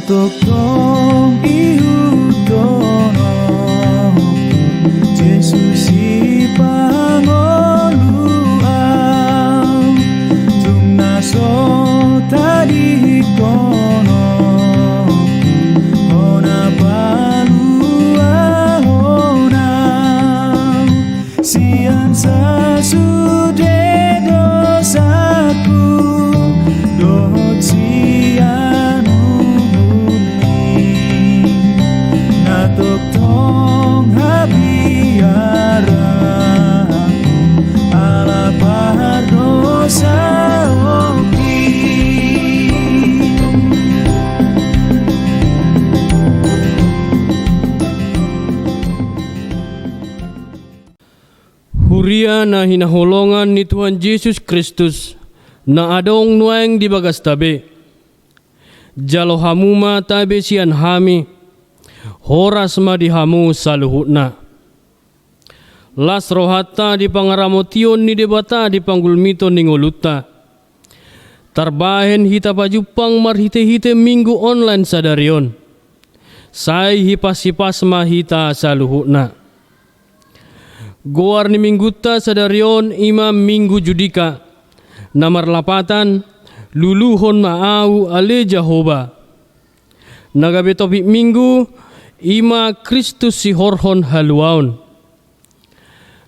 tokong iutono Jesus si Panguluang Tumnaso tadi kono Hona palua hona Sian sasude dosaku Dohot sian Tong habiara ala pardosa opi Huria na hinaholongan ni Tuhan Yesus Kristus na adong nuaeng di bagas tabe. Jalo hamuma tabe sian hami horas madihamu saluhutna. Las rohata di pangaramotion ni debata di panggulmito ningoluta. Tarbahen hita pajupang marhite-hite minggu online sadarion. Sai hipas-hipas mahita saluhutna. Goar ni mingguta sadarion imam minggu judika. Namar lapatan luluhon maau ale Jehovah. Nagabe topik minggu ima Kristus si horhon haluaon.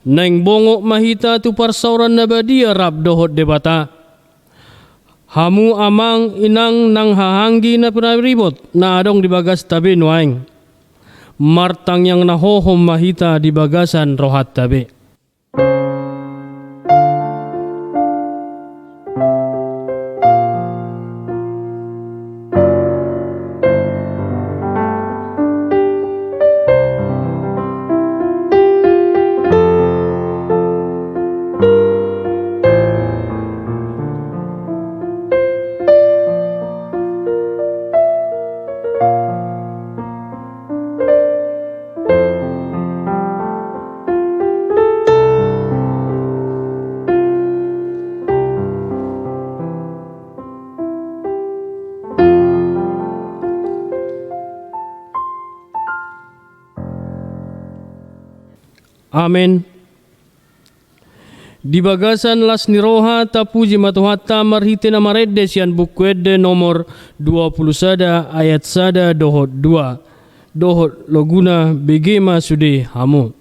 Neng bongok mahita tu parsauran nabadia rab dohot debata. Hamu amang inang nang hahanggi na pinaribot na adong di bagas tabi nuaing. Martang yang nahohom mahita di bagasan rohat tabi. Amen. Di bagasan las niroha tapu jimatuhata marhite na maredde sian bukwede nomor 21 ayat 1 dohot 2 dohot loguna begema sude hamu.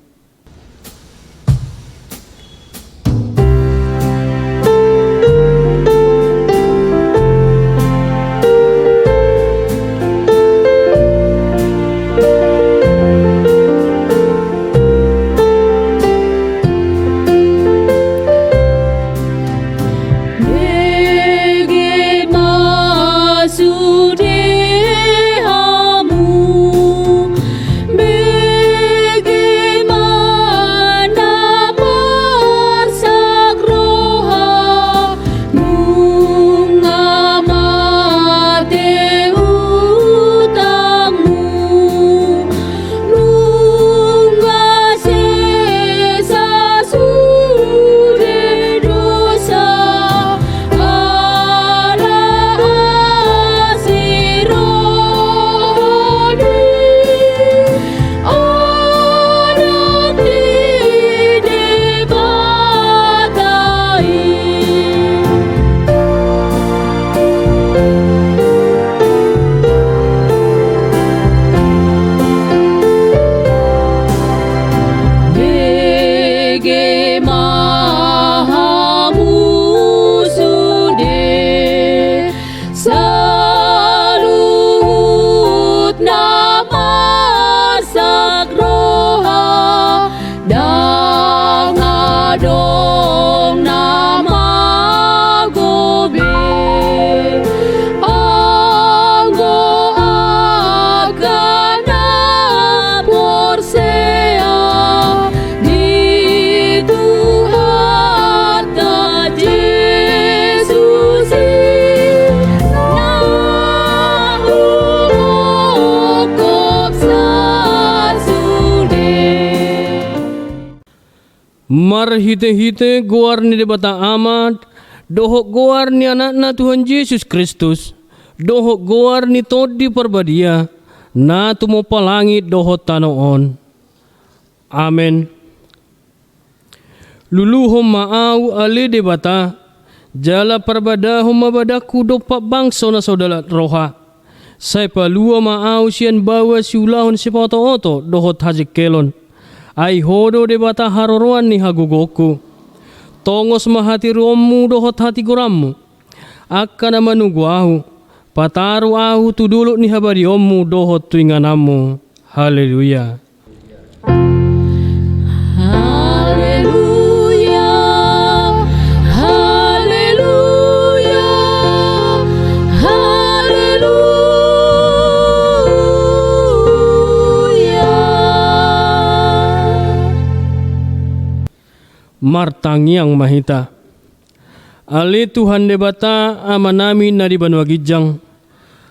Mar hite-hite goar ni debata amat, dohok goar ni anakna Tuhan Yesus Kristus, dohok goar ni todi perbadia, na tumo palangit dohot tanoon. Amen. Luluhom maaw ali debata, jala perbadahom mabadaku dopak bangso na saudalat roha. Say palua maaw siyan bawa siulahon si poto-oto dohot hajik kelon. Ay hodo debata haroroan ni hagugoku. Tongos mahati romu dohot hati gorammu. Akka na manuguahu. Pataru ahu tuduluk ni habariomu dohot tuinganamu. Haleluya. Haleluya. Haleluya. Haleluya. Martangiang mahita. Ali Tuhan debata amanami na di banwa gijang.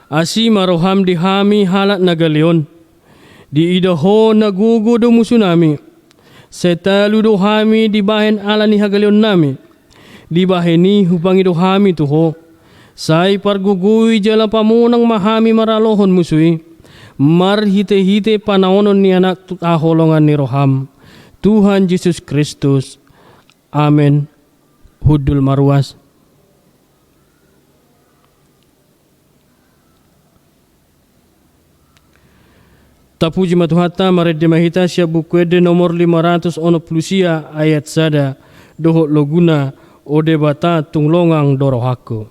Asi maroham di hami halat nagalion. Di idaho nagugo do musuh nami. Setalu do hami di bahen ala ni hagalion nami. Di baheni hupangi do hami tuho. Say pargugui jala pamunang mahami maralohon musui. Marhite-hite panaonon ni anak aholongan ni roham. Tuhan Yesus Kristus. Amen. Hudul marwas. Tapuji matuhata mared mahita siya bukwede nomor 500 ono plusia ayat sada dohok loguna ode bata tunglongang dorohaku.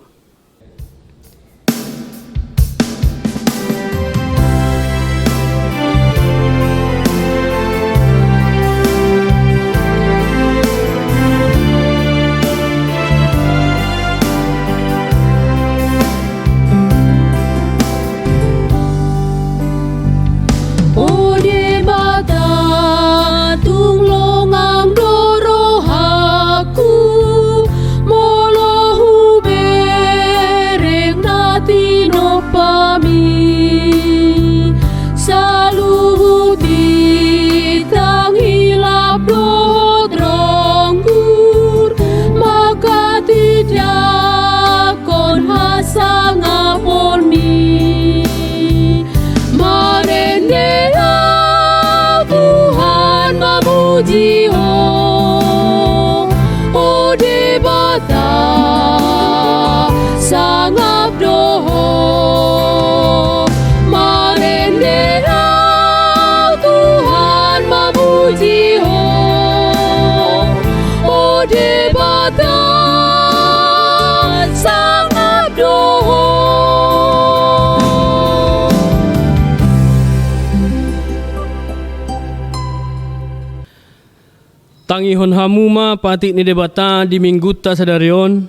Tangihon hamuma pati ni debata di mingguta sadarion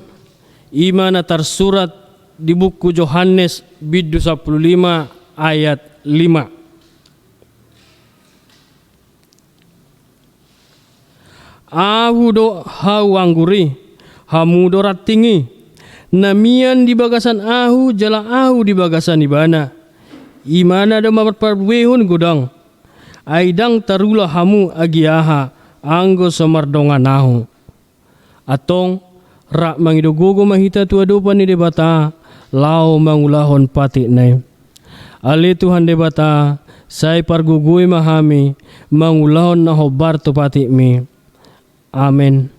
ima na tersurat di buku Yohanes biddu 15 ayat 5. Ahu do hau angguri hamu do ratingi namian di bagasan ahu jala ahu di bagasan ibana imana do maperparwehun gudang aidang tarula hamu agiaha anggo somardonga nahu atong rak mangidogogo mahita tuadopan ni debata lao mangulahon pati nai ali Tuhan debata say pargugui mahami mangulahon na hobar tu pati mi. Amen.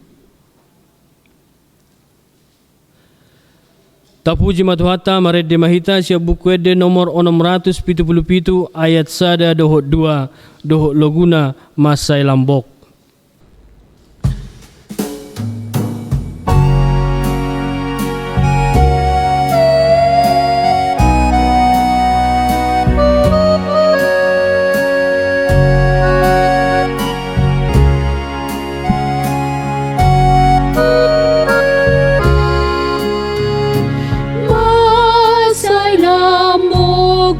Tapuji matuhata mared de mahita siya bukwede nomor 677 ayat sada dohok 2 dohok loguna masay lambok.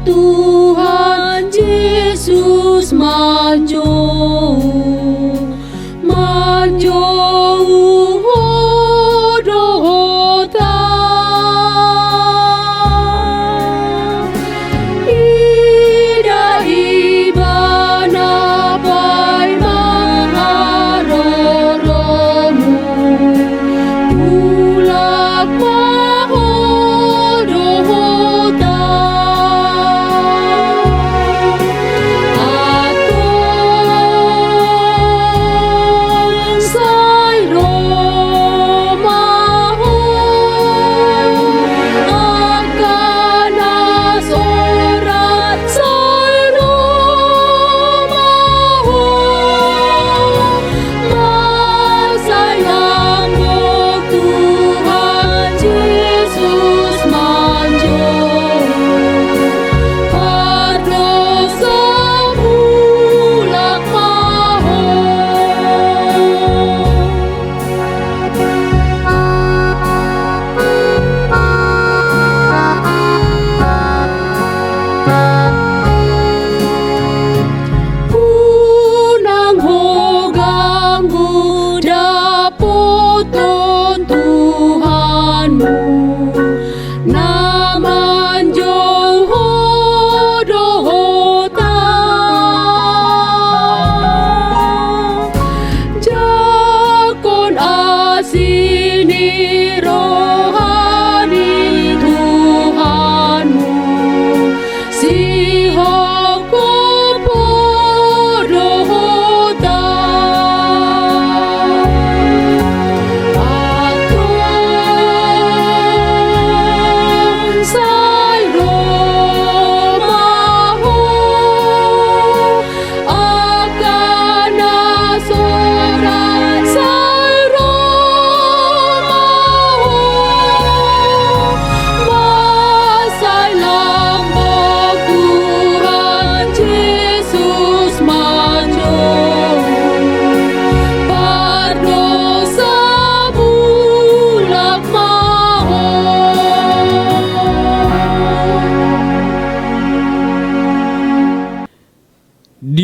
Tuhan Yesus maju, maju hodota, ida ibana pai maharoromu, ulak mahodota.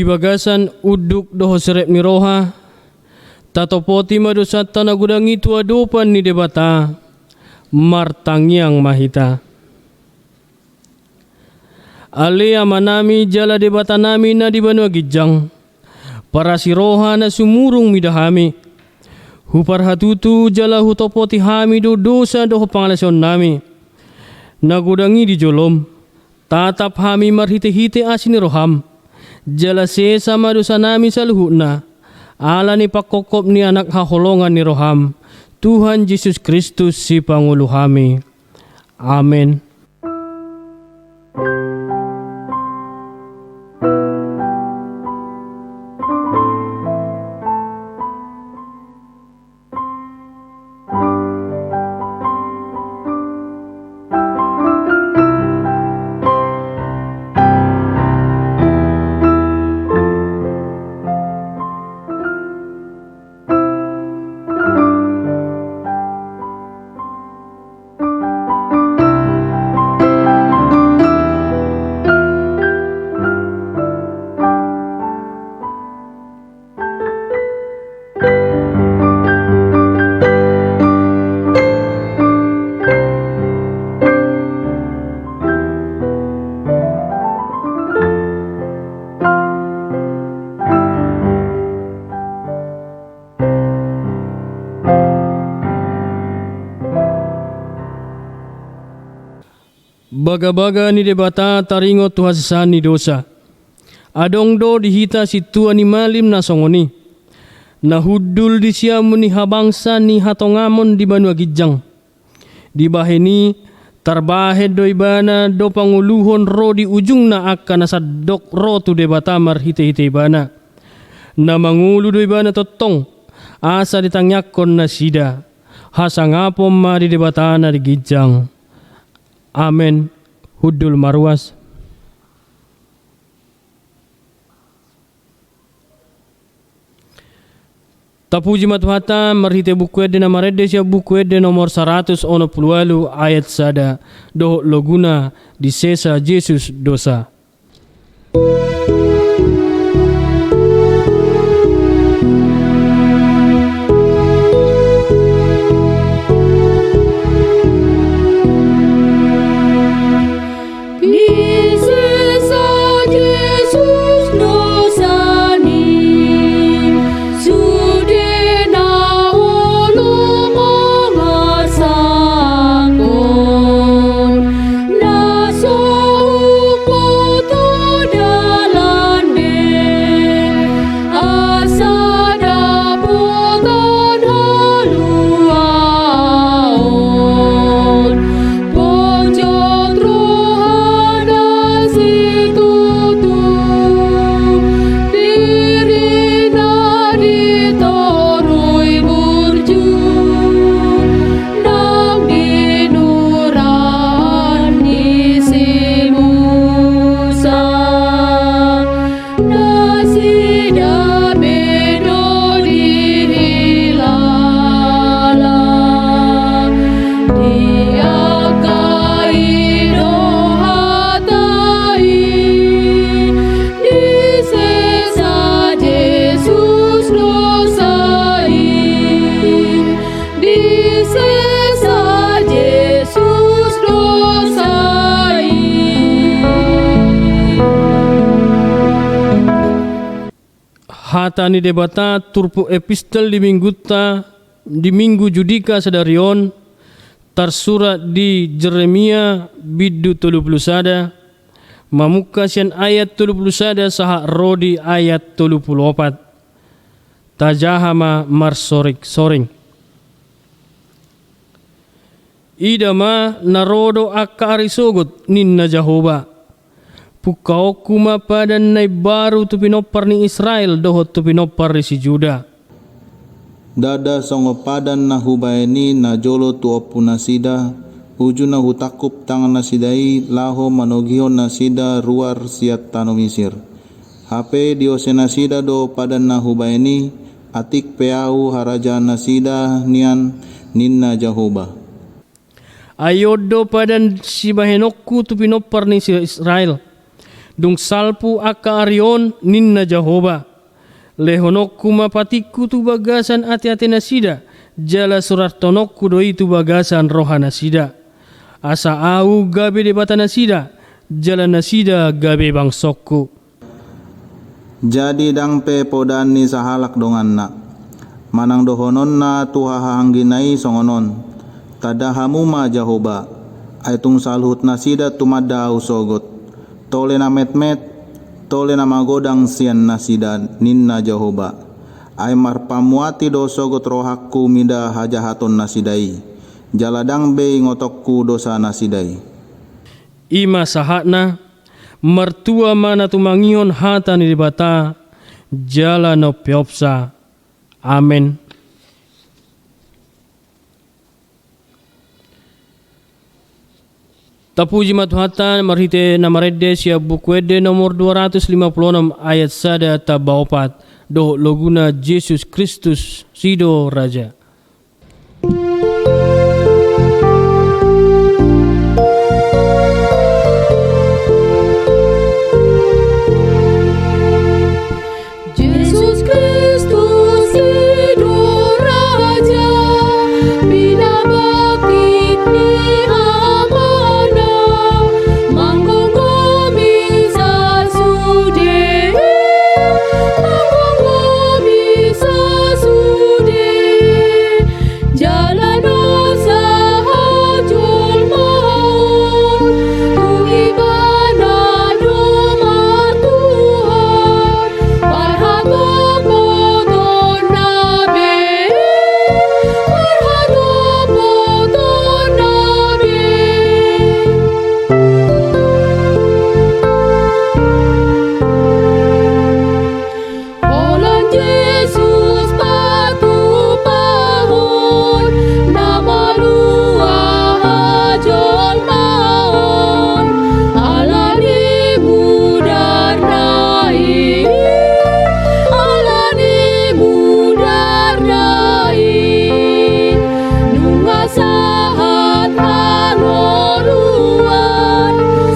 di bagasan uduk doho serep ni roha, tatopoti madosata nagudangi tua dopan ni debata, martangyang mahita. Ale amanami jala debata nami na di banua gijang, para si roha na sumurung midahami, hupar hatutu jala hutopoti hami do dosa doho pangalason nami, nagudangi di jolom, tatap hami marhite-hite asin roham, jala sesa madosa nami sa luhuna, ala ni pakokop ni anak haholongan ni roham, Tuhan Yesus Kristus si Pangulo kami. Amen. Baga-baga ni debata taringo tuhasan ni dosa. Adong do dihita si tua ni malim na songoni. Nahudul di siamu ni habangsa ni hatongamon di banua gijang. Di baheni tarbahed do ibana do panguluhon ro di ujung na akka nasadok ro tu debata marhite-hite ibana. Na mangulu do ibana totong asa ditangyakon na sida. Hasangapom ma di debata na di gijang. Amen. Hudul marwas. Tapuji matuhata marhite buku ede na marede siya buku ede nomor 100 ayat sada doh loguna di sesa Yesus dosa. Hata ni debata turpu epistel di minggu judika sadarion tersurat di Jeremia bidu 30 mamuka sian ayat 30 saha rodi ayat 34 tajahama marsorik soring idama narodo akka arisogot ninna Jehovah pukau kuma padan nai baru tu pinopar ni Israel dohot tu pinopar si Juda. Dada songo padan na hubayani na jolo tu opu nasida uju na hutakup tangan nasidai laho manogihon nasida ruar siat tano Misir. Hape diose nasida do padan na hubayani atik peau haraja nasida nian ninna Jehovah. Ayodo padan si bahenokku tu pinopar ni si Israel. dung salpu akka arion ninna Jehovah. Lehonokku mapatiku tu bagasan ati-ati nasida, jala surartonokku doi tu bagasan rohana sida. Asa au gabe debata nasida, jala nasida gabe bangsokku. Jadi dangpe podani sahalak donganna. Manang dohonon na tuha hangginai songonon. Tadahamuma Jehovah. Aitung salhut nasida tumadau sogot. Tole na met-met, tole na magodang sian nasida ninna Jehovah. Ay marpamuati do sogot rohakku mida hajahaton nasidai. Jaladang be ngotokku dosa nasidai. Ima sahatna, mertua mana tumangihon hata ni dibata, jala no piopsa. Amen. Tapuji matuhatan marhite namarede siya bukwede nomor 256 ayat sada tabaopat do loguna Yesus Kristus sido Raja. Yesus Kristus Hidu Raja, Bina Bakti Ni Amana, Manggongomi Sasude, Manggongomi Sasude, Jalano Sahajul Maun, Tuibana Dumar Tuhan, Parhato Poton Nabe, Parhato Poton Nabe. Olan Yesus patu pahun, nama lua hajol maun, alani mudar nai, alani mudar nai, nunga sahat hanoluan,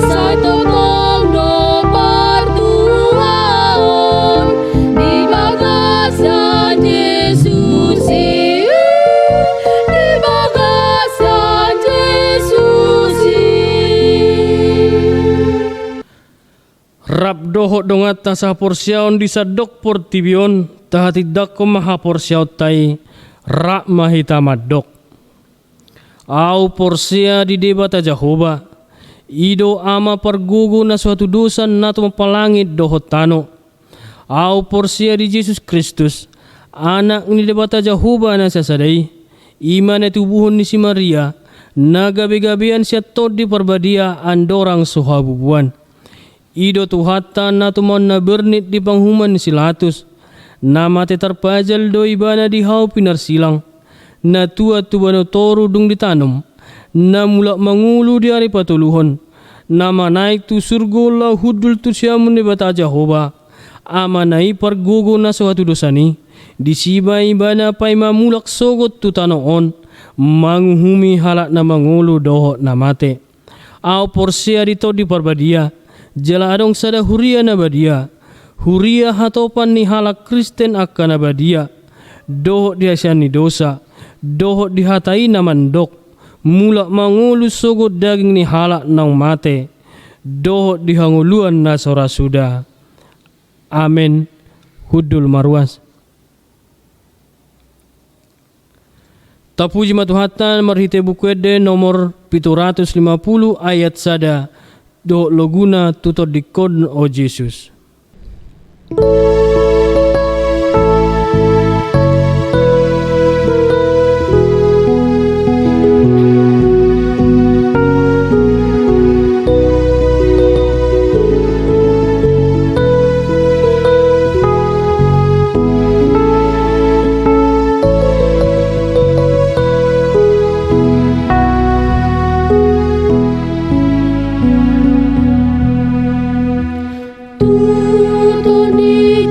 sai totong do partuan, di bagasan Yesus di bagasan Yesus. Rap dohok dongat tasa porsiaon di sadok portibion tahatidak ko maha porsiaw tay rak mahita madok. Au porsia di debata Jehovah. Ido ama pergugu na suatu dosa nato mapalangit dohot tano. Au porsia di Yesus Kristus. Anak ni debata Jehovah na sasadai. Iman na tubuhon ni si Maria. Nagabi-gabian siya tod di perbadia andorang suhabubuan. Ido tuhatan na tumon na bernit di panghuman ni silatus. Nama te terpajal do ibana di hau pinarsilang. Na tua tubano toru dung ditanum. Na mulak mangulu di hari patuluhon. Nama naik tu surgo la hudul tu siamun ni bata Jehovah. Ama nai pergogo na suatu dosani. Di siba ibana pai mamulak sogot tu tanoon. Manghumi halak na mangulu dohot na mate. Au porsia dito di perbadia. Jala adong sada huria na badia. Huria hatopan ni halak Kristen akan na badia. Dohot diasyan ni dosa. Dohot dihatai na mandok. Mulak mangulu sogot daging ni halak nang mate. Dohot dihanguluan na sorasuda. Amen. Hudul marwas. Tapuji matuhatan marhite bukwede nomor 750 ayat sada. Do loguna tutor dikon o Jesus. Tutoni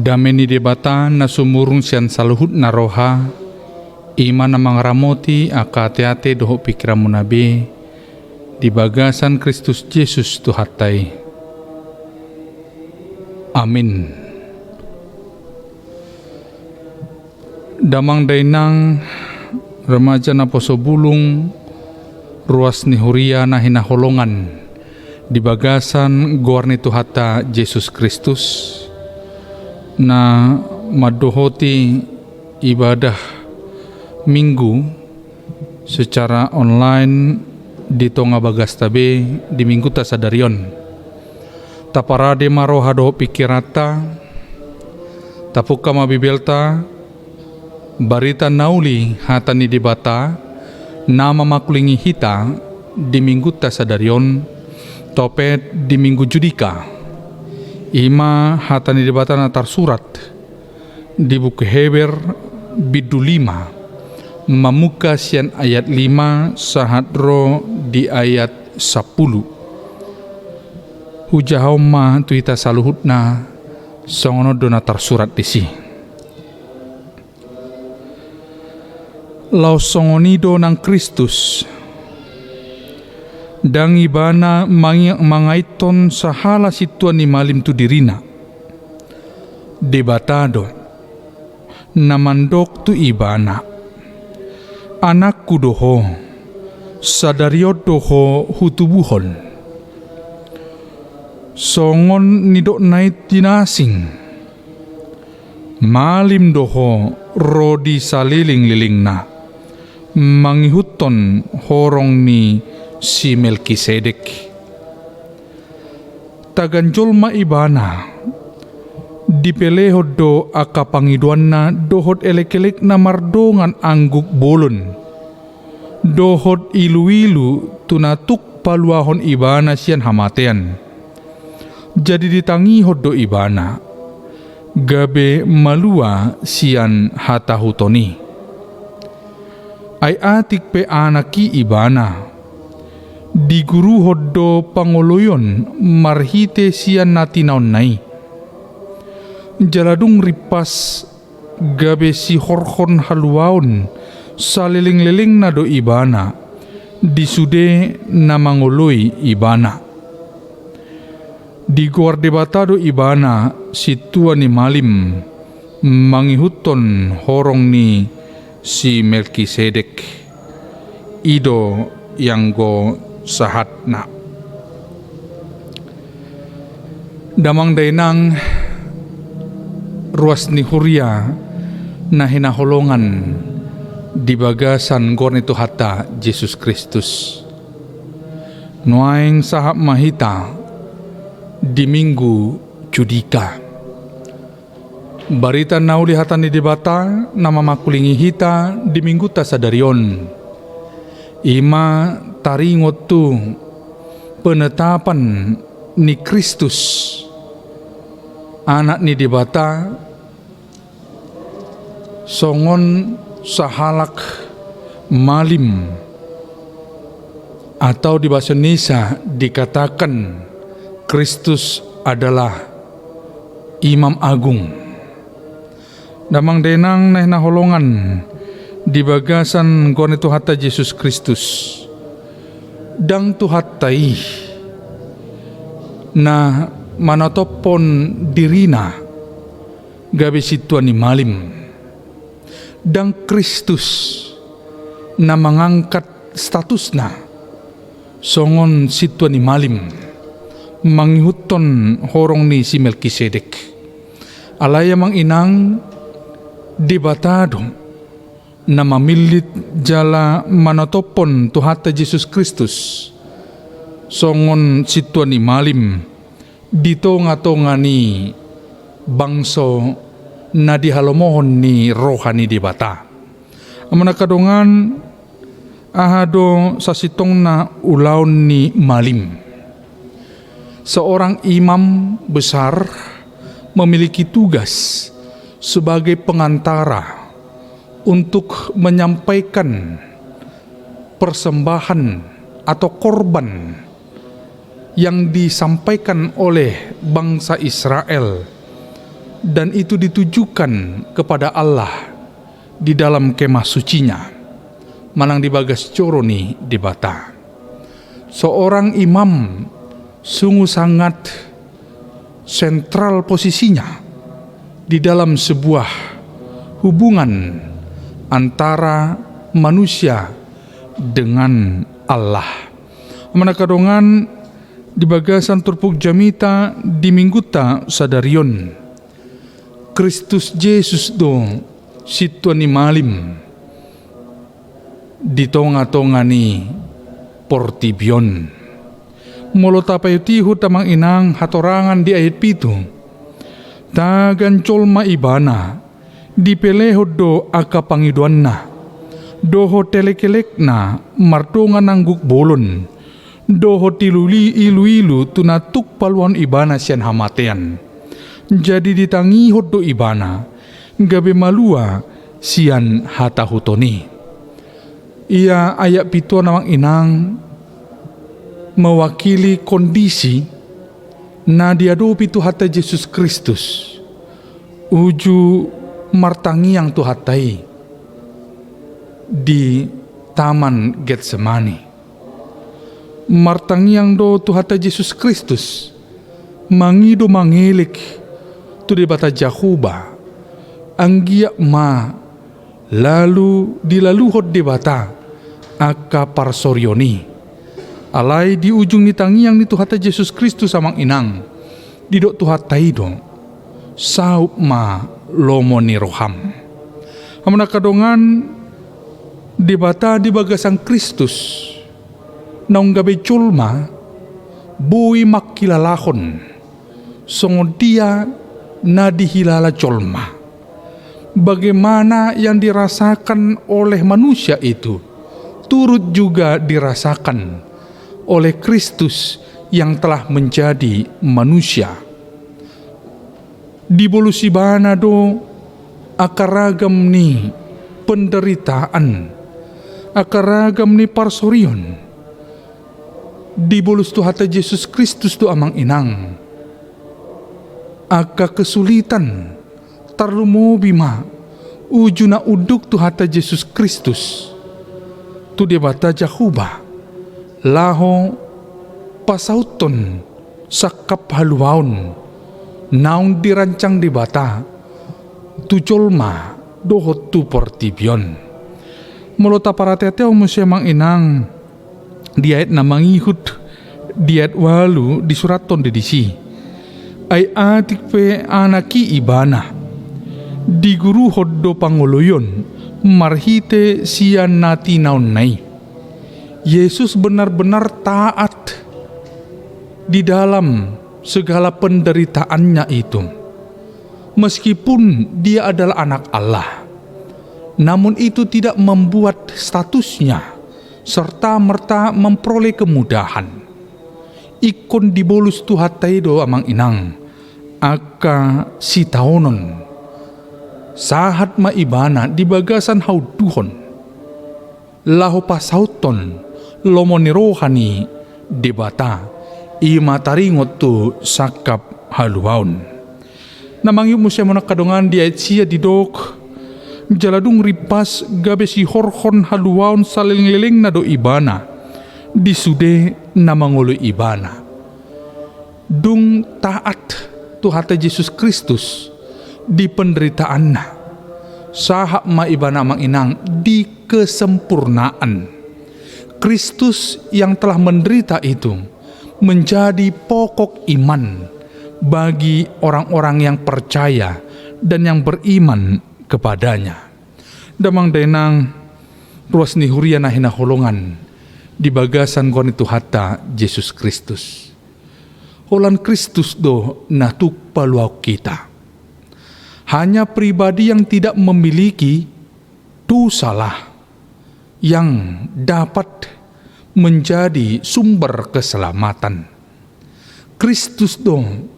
Dameni debata na sumurung sian saluhut na roha, ima na mangramoti aka ate-ate doho pikiran munabe, di bagasan Kristus Yesus Tuhatai. Amin. Damang dainang remaja na poso bulung ruas ni huria na hinaholongan di bagasan gorni Tuhata Yesus Kristus na madohoti ibadah minggu secara online di tonga bagas tabe di minggu tasadarion taparade maroha doho pikirata tapuka mabibelta barita nauli hatani dibata nama makulingi hita di minggu tasadarion topet di minggu judika ima hatani dibata na tersurat di buku Heber bidu 5 mamuka sian ayat 5 sahadro di ayat 10 hujahau ma tuita saluhutna songono dona tersurat disi lau songonido nang Kristus dang ibana mangaiton sahala situan ni malim tu dirina debatado namandok tu ibana anakku doho sadariot doho hutubuhon songon nidok nait tinasing malim doho rodi saliling-liling na mangihuton horong ni si Melkisedek taganjol maibana dipeleho do aka pangiduan na dohot elek-elek na mardongan angguk bolon dohot ilu-ilu tunatuk paluahon ibana sian hamatean jadi ditangihot do ibana gabe malua sian hatahutoni ay atik pe anaki ibana di guru hoddo pangoloyon marhite sian natinaon nai jaladung ripas gabe si horhon haluaon saliling-liling na do ibana disude na mangoloy ibana di guar debata do ibana si tua ni malim mangihuton horong ni si Melkisedek ido yang go sahat na damang dainang ruas ni huria na hinaholongan di bagasan gorni Tuhata Yesus Kristus nuaing sahap mahita di minggu judika barita nauli hatan di debata nama makulingi hita di minggu tasadarion ima taringot tu penetapan ni Kristus anak ni debata songon sahalak malim atau di bahasa Indonesia dikatakan Kristus adalah Imam Agung damang denang neh naholongan di bagasan gorni Tuhata Yesus Kristus dang Tuhatai na manatopon dirina gabe situan ni malim dang Kristus na mangangkat statusna songon situan ni malim manghuton horong ni si Melkisedek alaya mang inang debatado na mamilit jala manatopon Tuhata Yesus Kristus songon situan ni malim dito nga ni bangso na dihalomohon ni rohani debata amana kadongan ahado sa sitong na ulaon ni malim seorang imam besar memiliki tugas sebagai pengantara untuk menyampaikan persembahan atau korban yang disampaikan oleh bangsa Israel dan itu ditujukan kepada Allah di dalam kemah sucinya, manang di bagas coroni di bata. Seorang imam sungguh sangat sentral posisinya di dalam sebuah hubungan antara manusia dengan Allah. Manakadongan di bagasan turpuk jamita di mingguta sadarion Kristus Yesus do situani malim di tonga-tonga ni portibion. Molo tapayutihu tamang inang hatorangan di ayat pitu. Tagan colma ibana dipelehod do aka pangiduan na. Doho telekelek na martungan nangguk bolon. Doho tiluli ilu-ilu tunatuk paluan ibana sian hamatean. Jadi ditangihod do ibana gabe malua sian hatahutoni. Ia ayak pitu namang inang mewakili kondisi na diadopi tu hata Yesus Kristus uju martangiang tu hatai di taman Getsemani. Martangiang do tu hata Yesus Kristus mangido mangelik tu di bata Jahuba anggia ma lalu dilaluhod di bata aka parsorioni. Alai di ujung ni tangiang ni Tuhata Yesus Kristus samang inang didok Tuhatai do saup ma lomo ni roham. Amana kadongan di bata di bagasang Kristus naung gabe culma bui makilalahon songo dia na dihilala culma. Bagaimana yang dirasakan oleh manusia itu turut juga dirasakan oleh Kristus yang telah menjadi manusia. Di bolusibana do akaragam ni penderitaan, akaragam ni parsorion. Di bolus tu hata Yesus Kristus tu amang inang. Aka kesulitan tarlumobima ujuna uduk tu hata Yesus Kristus. Tu dia bata Jahuba. Laho pasauton sakap haluaun naung dirancang di bata tu colma dohot tu portibion. Mulota para teteo musyamang inang di ayat na mangihut di ayat walu di suraton didisi ay atik pe anaki ibana di guru hoddo pangoloyon marhite sian nati naun nai. Yesus benar-benar taat di dalam segala penderitaannya itu. Meskipun dia adalah anak Allah, namun itu tidak membuat statusnya serta merta memperoleh kemudahan. Ikon dibolus tuhatai do amang inang aka sitaonon sahat maibana di bagasan hauduhon laho pasauton lomoni rohani debata ima taringot tu sakap haluaun. Namang mo siya mo nakadungan di ayat siya didok jaladung ripas gabe si horhon haluaun sa liling na do ibana di sude na mangulo ibana. Dung taat tu hata Yesus Kristus di penderitaan na sahak maibana mang inang di kesempurnaan. Kristus yang telah menderita itu menjadi pokok iman bagi orang-orang yang percaya dan yang beriman kepadanya. Damang denang ruas ni huria na hinaholongan di bagasan kon itu hata Yesus Kristus. Holan Kristus do natuk paluau kita. Hanya pribadi yang tidak memiliki dosalah yang dapat menjadi sumber keselamatan. Kristus dong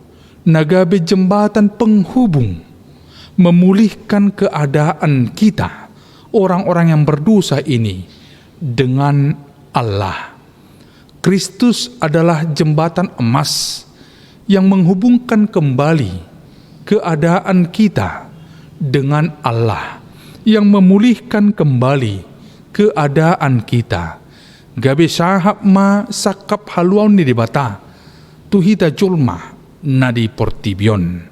nagabe jembatan penghubung memulihkan keadaan kita orang-orang yang berdosa ini dengan Allah. Kristus adalah jembatan emas yang menghubungkan kembali keadaan kita dengan Allah, yang memulihkan kembali keadaan kita. Gabe sahap ma sakap haluan ni dibata, tuhita julma nadi portibion.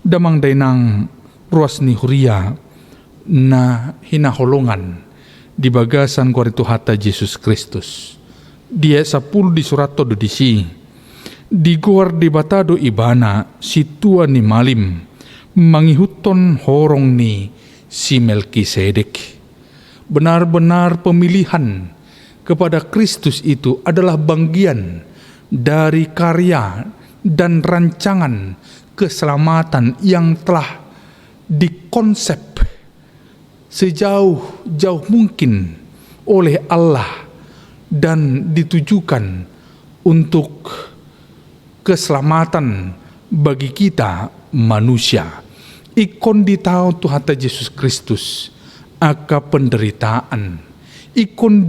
Damang dainang ruas ni huria na hinaholongan di bagasan koritu hata Yesus Kristus. Dia 10 di surat to disi. Di guar di batado ibana si tua ni malim mangihuton horong ni si Melkisedek. Benar-benar pemilihan kepada Kristus itu adalah bagian dari karya dan rancangan keselamatan yang telah dikonsep sejauh mungkin oleh Allah dan ditujukan untuk keselamatan bagi kita manusia. Ikon ditau Tuhan Yesus Kristus aka penderitaan. Ikon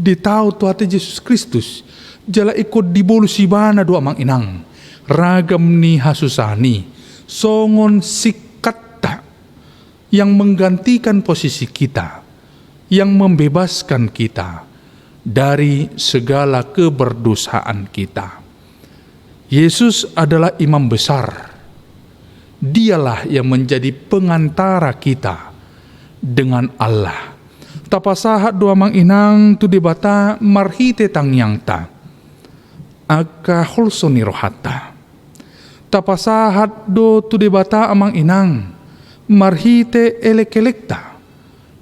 ditau Tuhan Yesus Kristus jala ikon dibolusi bana doa mang inang. Ragam ni hasusani songon sikata yang menggantikan posisi kita, yang membebaskan kita dari segala keberdosaan kita. Yesus adalah imam besar. Dialah yang menjadi pengantara kita dengan Allah. Tapasahat doa mang inang tu debata marhite tangyang ta. Aka holsoni rohata. Tapasahat do tu debata amang inang marhite elekelekta.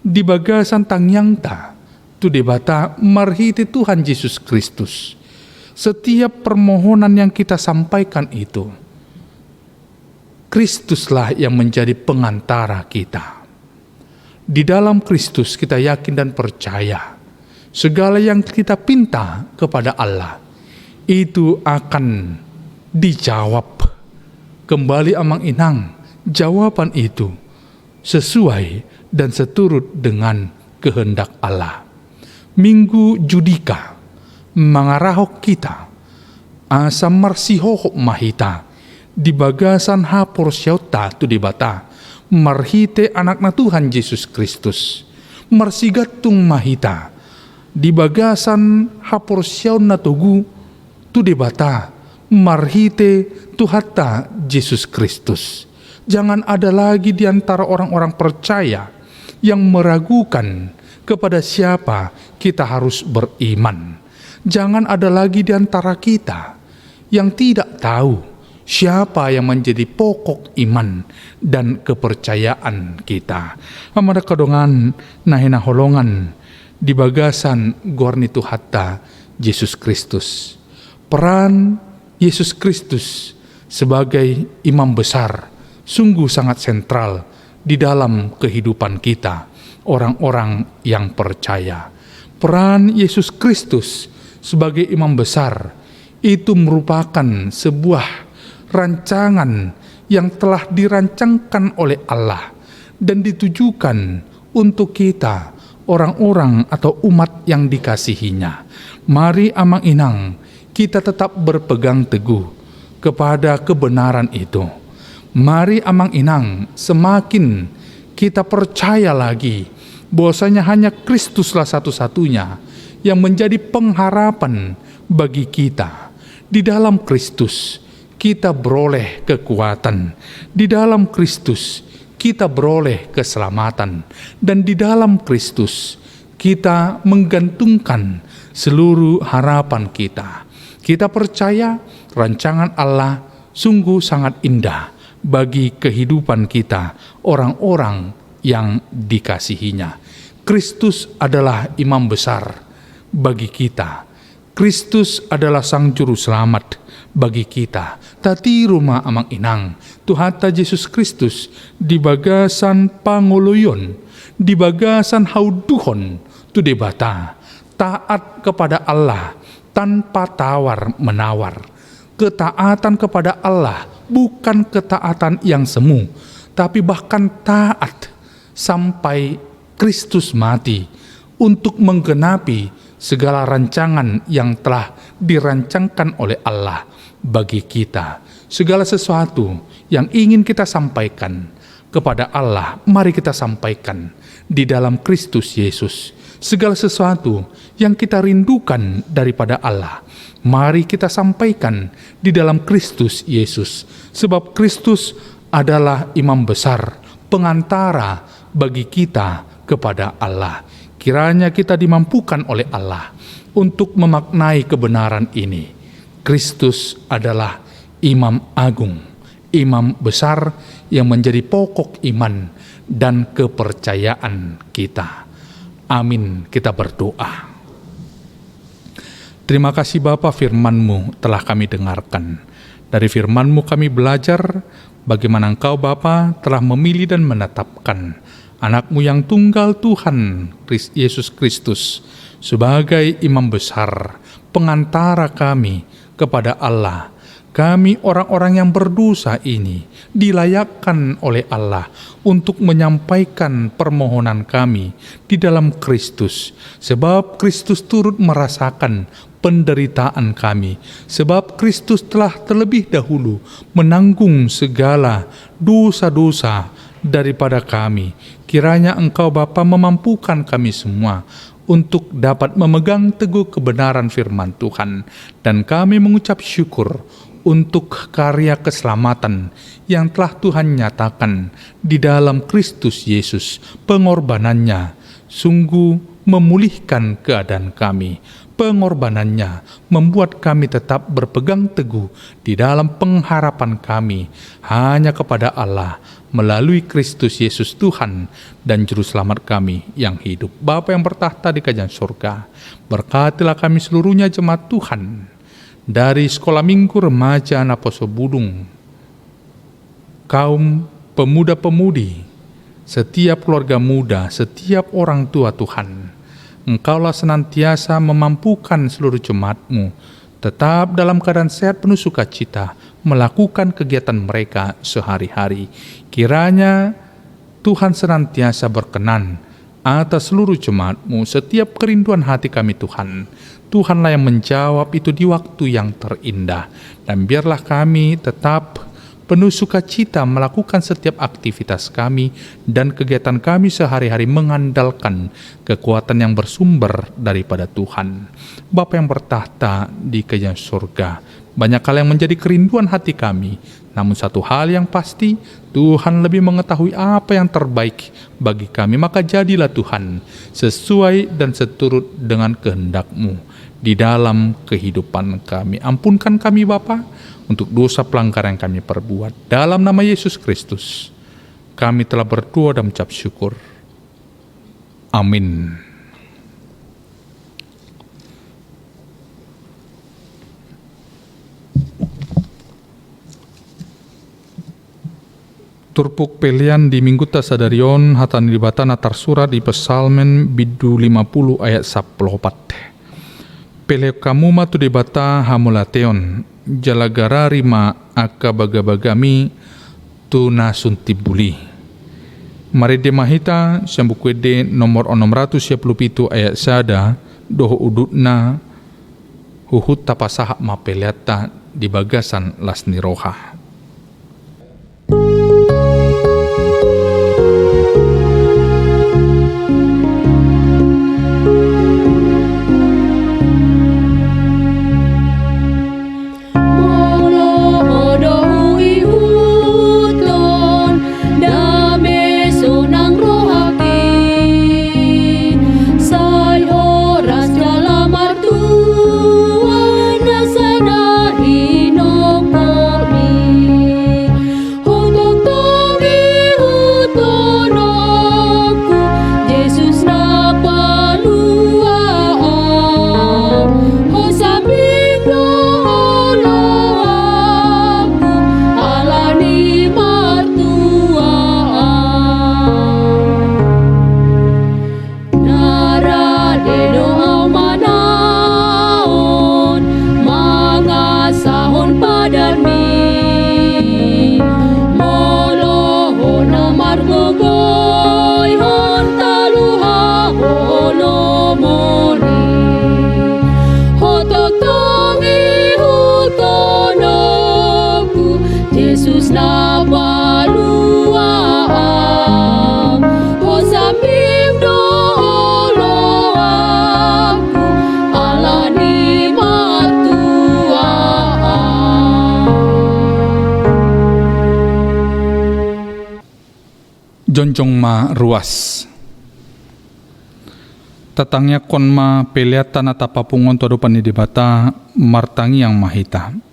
Di bagasan tangyang ta tu debata marhite Tuhan Yesus Kristus. Setiap permohonan yang kita sampaikan itu, Kristuslah yang menjadi pengantara kita. Di dalam Kristus kita yakin dan percaya, segala yang kita pinta kepada Allah, itu akan dijawab. Kembali amang inang, jawaban itu sesuai dan seturut dengan kehendak Allah. Minggu Judika mangarahok kita asa marsihohok mahita di bagasan hapor syauta tu dibata marhite anakna Tuhan Yesus Kristus marsigatung mahita di bagasan hapor syauna tugu tu dibata marhite Tuhata Yesus Kristus. Jangan ada lagi di antara orang-orang percaya yang meragukan kepada siapa kita harus beriman. Jangan ada lagi di antara kita yang tidak tahu siapa yang menjadi pokok iman dan kepercayaan kita. Amada kadongan nahina holongan di bagasan gornitu hatta Yesus Kristus. Peran Yesus Kristus sebagai imam besar sungguh sangat sentral di dalam kehidupan kita, orang-orang yang percaya. Peran Yesus Kristus sebagai imam besar itu merupakan sebuah rancangan yang telah dirancangkan oleh Allah dan ditujukan untuk kita, orang-orang atau umat yang dikasihinya. Mari amang inang kita tetap berpegang teguh kepada kebenaran itu. Mari amang inang semakin kita percaya lagi bahwasanya hanya Kristuslah satu-satunya yang menjadi pengharapan bagi kita. Di dalam Kristus kita beroleh kekuatan. Di dalam Kristus kita beroleh keselamatan. Dan di dalam Kristus kita menggantungkan seluruh harapan kita. Kita percaya rancangan Allah sungguh sangat indah bagi kehidupan kita, orang-orang yang dikasihinya. Kristus adalah imam besar bagi kita. Kristus adalah sang juru selamat bagi kita. Tati rumah amang inang, Tuhata Yesus Kristus di bagasan pangoloyon, di bagasan hauduhon, tu debata, taat kepada Allah tanpa tawar-menawar. Ketaatan kepada Allah bukan ketaatan yang semu, tapi bahkan taat sampai Kristus mati untuk menggenapi segala rancangan yang telah dirancangkan oleh Allah bagi kita. segala sesuatu yang ingin kita sampaikan kepada Allah, mari kita sampaikan di dalam Kristus Yesus. Segala sesuatu yang kita rindukan daripada Allah, mari kita sampaikan di dalam Kristus Yesus. Sebab Kristus adalah imam besar, pengantara bagi kita kepada Allah. Kiranya kita dimampukan oleh Allah untuk memaknai kebenaran ini. Kristus adalah imam agung, imam besar yang menjadi pokok iman dan kepercayaan kita. Amin, kita berdoa. Terima kasih Bapa, firman-Mu telah kami dengarkan. Dari firman-Mu kami belajar bagaimana Engkau Bapa telah memilih dan menetapkan anak-Mu yang tunggal Tuhan Yesus Kristus sebagai imam besar, pengantara kami kepada Allah. Kami orang-orang yang berdosa ini dilayakkan oleh Allah untuk menyampaikan permohonan kami di dalam Kristus. Sebab Kristus turut merasakan penderitaan kami. Sebab Kristus telah terlebih dahulu menanggung segala dosa-dosa daripada kami. Kiranya Engkau Bapa memampukan kami semua untuk dapat memegang teguh kebenaran firman Tuhan. Dan kami mengucap syukur untuk karya keselamatan yang telah Tuhan nyatakan di dalam Kristus Yesus. Pengorbanannya sungguh memulihkan keadaan kami. Pengorbanannya membuat kami tetap berpegang teguh di dalam pengharapan kami hanya kepada Allah melalui Kristus Yesus Tuhan dan Juru Selamat kami yang hidup. Bapa yang bertahta di kerajaan surga, berkatilah kami seluruhnya jemaat Tuhan, dari sekolah minggu remaja Naposo Budung, kaum pemuda-pemudi, setiap keluarga muda, setiap orang tua Tuhan. Engkaulah senantiasa memampukan seluruh jemaat-Mu tetap dalam keadaan sehat penuh sukacita melakukan kegiatan mereka sehari-hari. Kiranya Tuhan senantiasa berkenan atas seluruh jemaat-Mu, setiap kerinduan hati kami Tuhan. Tuhanlah yang menjawab itu di waktu yang terindah. Dan biarlah kami tetap penuh sukacita melakukan setiap aktivitas kami dan kegiatan kami sehari-hari mengandalkan kekuatan yang bersumber daripada Tuhan. Bapa yang bertahta di kerajaan surga, banyak hal yang menjadi kerinduan hati kami, namun satu hal yang pasti, Tuhan lebih mengetahui apa yang terbaik bagi kami. Maka jadilah Tuhan sesuai dan seturut dengan kehendak-Mu di dalam kehidupan kami. Ampunkan kami Bapa untuk dosa pelanggaran yang kami perbuat. Dalam nama Yesus Kristus, kami telah berdoa dan mengucap syukur. Amin. Turpuk pelian di minggu tasadarion hatan dibatan atar surat di pesalmen bidu 50 ayat 14. Pele kamu matu dibata hamulateon jalagara rima aka bagabagami tu nasuntibuli. Mari demahita sambukwede nomor 677 ayat sada doho udutna huhut tapasahak mapeliata di bagasan lasni roha. Sana hinong kami Yesus na paluang ko sa mimdo loang ala ni matuang. Jonjong ma ruas. Tatangnya kon ma peliatan atapapungon todo pani di bata martangi yang mahita.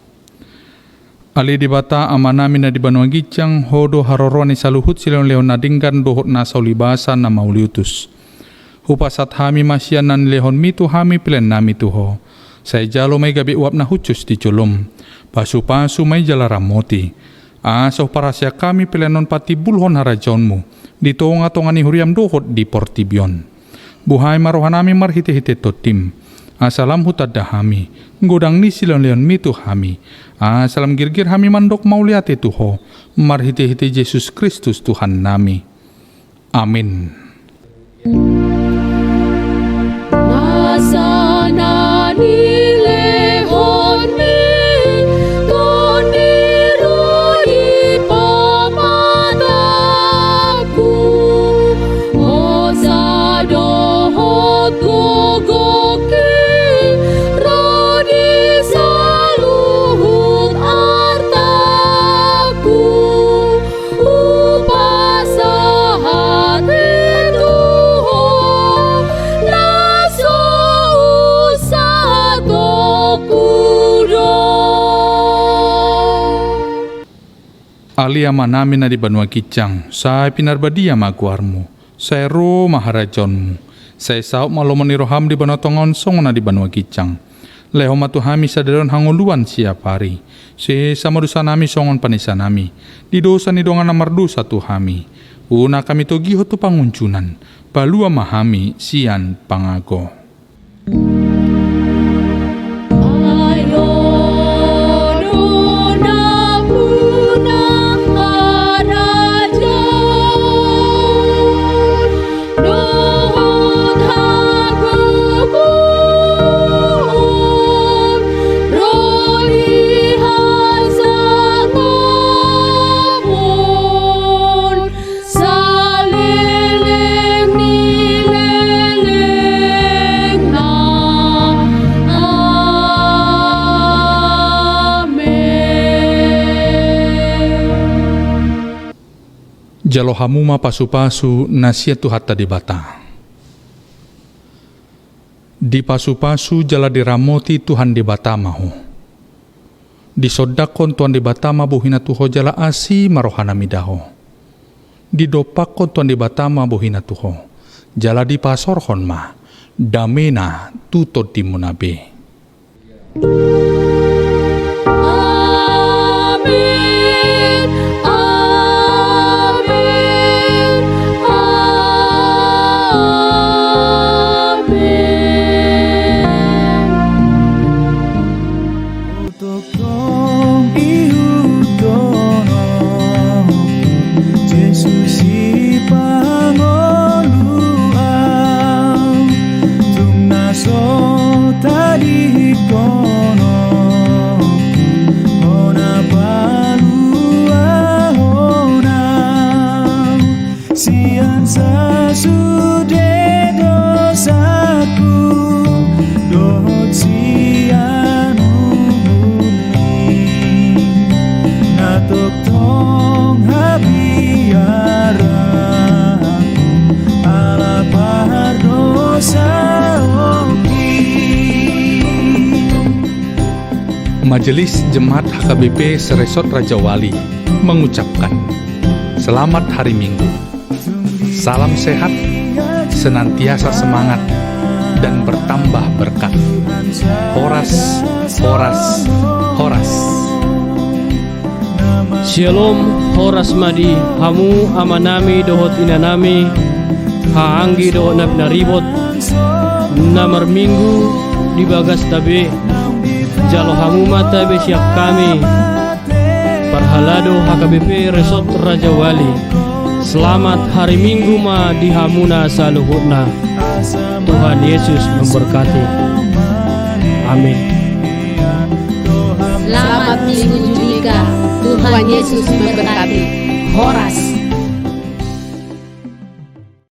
Ali di bata amanami na di Banua Gicang hodo haroroni saluhut silon leon nadinggan dohot na saulibasa na mauliutus. Hupasat hami masyanan lehon mitu hami pilen nami tuho. Saya jalo may gabi uap na hucus di culum. Pasu-pasu may jalaramoti. Asoh parasya kami pilenon pati bulhon harajonmu. Ditonga-tongani huriam dohot di portibion. Buhay marohanami marhite-hite totim. Asalam hutad hami. Godang ni silon leon mitu hami. Asalam girgir hami mandok mauliate tuho. Marhite-hite Yesus Kristus Tuhan nami. Amin. Nasana nilehon mi tonirui pamadaku osa dohot gogoki rodi saluhut artaku upasahat tuho naso usato kudo. Ali amanami na di Banua Gicang. Saya pinarbadia maguarmu. Saya ro maharajonmu. Saya sauk malomoni roham di Banua Tongon song na di Banua Gicang. Leho matu hami sadaron hanguluan siap hari. Se sama dosa nami songon panisa nami. Di dosa ni dongan namardu satu hami. Una kami togiho tu panguncunan. Balua mahami sian pangago. Ayo nona punang harajan dohot hagukun roli hasangamon salileng nileleng na. Amen. Jalo hamuma pasu-pasu nasia tu hatta di bata. Di pasu-pasu jala diramoti Tuhan di bata mahu. Di sodakon Tuhan di bata buhina tuho jala asi marohana midaho. Di dopakon Tuhan di bata buhina tuho. Jala di pasorhon ma. Damena tutod di munabe. Amin, amin, amin. Otokong iutono Jesus ipangoluang tumnaso tadi kono ona palua ona sian sasude dosaku dohot sian umuni natok tong habiara ala bahar dosa oki. Majelis Jemaat HKBP Seresot Raja Wali mengucapkan Selamat Hari Minggu. Salam sehat, senantiasa semangat, dan bertambah berkat. Horas, horas, horas. Shalom horas madi hamu amanami dohot inanami haanggi dohot nabinaribot namar minggu di bagas tabe jalo hamu mata be siap kami parhalado HKBP Resort Raja Wali. Selamat hari Minggu ma di hamuna saluhutna. Tuhan Yesus memberkati. Amin. Selamat Minggu Judika. Tuhan Yesus memberkati. Horas.